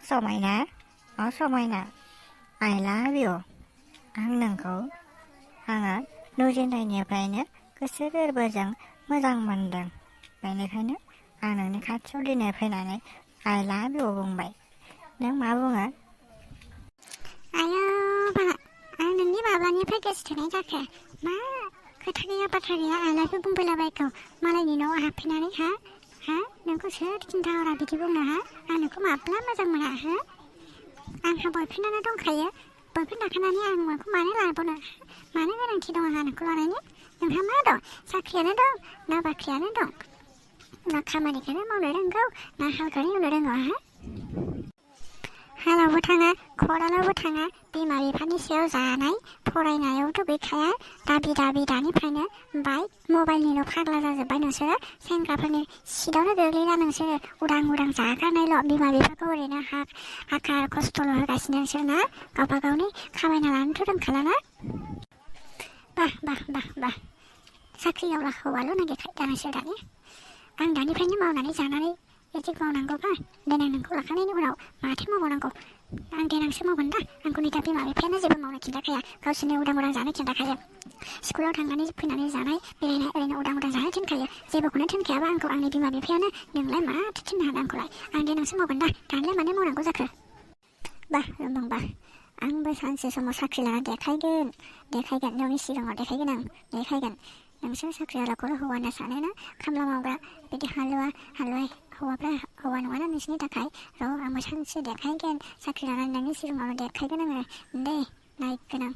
समायना समायना I love you आं नोंखौ आङो नुजेननायनिफ्रायनो गोसो गोरबोजों मोजां मोनदों बेनिखायनो आं नोंनि खाथियाव दिनै फैनानै I love you बुंबाय नों मा बुङो आयौ बाला आं नोंनि माब्लानिफ्राय गोसोथोनाय जाखो मा खोथा गैया बाथ्रा गैया I love you बुंबायलाबायखौ मालायनि न'आव हाबफैनानै हा नोंखौ सोर खिन्थाहरा बिदि बुंनो आं नोंखौ माब्ला मोजां मोना आंहा बयफ्रेन्डआनो दंखायो बयफ्रेन्ड थाखानानै आं नोंखौ मानो लाबावनो मानो गोनांथि दं आंहा नोंखौ लानायनि नोंहा मा दं साख्रियानो दं ना बाख्रियानो दं ना खामानिखौनो मावनो रोंगौ ना हालखौनो एवनो रोंगौ हालावबो थाङा खदालावबो थाङा बिमा बिफानि सायाव जानाय फरायनायावथ' गैखाया दाबि दानिफ्रायनो बाइक मबाइलनिल' फाग्ला जाजोब्बाय नोंसोरो सेंग्राफोरनि सिटआवनो गोग्लैना नोंसोरो उदां जागारनायल' बिमा बिफाखौ ओरैनो हाखार खस्थ'ल' होगासिनो नोंसोर ना गावबा गावनि खामायना लानोथ' रोंखालाना बा साख्रियावला हौवाल' नागिरखायो नोंसोर दानि आं दानिफ्रायनो मावनानै जानानै बिदि मावनांगौबा देनां नोंखौ लाखांनायनि उनाव माथो मावबावनांगौ आं देनांसो मावगोन दा आंखौ नै दा बिमा बिफायानो जेबो मावनो खिन्थाखाया गावसोरनो उदां जानो खिन्थाखायो स्कुलाव थांनानै फैनानै जानाय बेरायनाय ओरैनो उदां जानो थिनखायो जेबोखौनो थिनखायाबा आंखौ आंनि बिमा बिफायानो नोंलाय माथो थिननो हानो आंखौलाय आं देनांसो मावगोन दा दानिलाय मानो मावनांगौ जाखो बा आंबो सानसे समाव साख्रि लाना देखायगोन नोंनि सिगाङाव देखायगोन आं देखायगोन नोंसोर साख्रियावलाखौल' हौवा होनना सानोना खामला मावग्रा बिदि हालुवा हौवाफ्रा हौवा नङाना नोंसिनि थाखाय आंबो सानसे देखायगोन साख्रि लानानै नोंनि सिगाङाव देखायगोन आङो दे नायगोन आं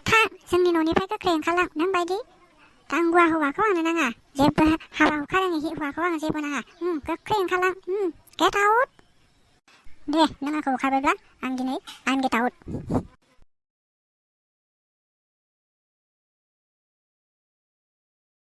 था जोंनि न'निफ्राय गोख्रै ओंखारलां नों बायदि दांगुवा हौवाखौ आंनो नाङा जेबो हाबा हुखा रोङि हौवाखौ आं जेबो नाङा गोख्रै ओंखारलां गेट आउट दे नों आंखौ होखारबायब्ला आं दिनै आइम गेट आउट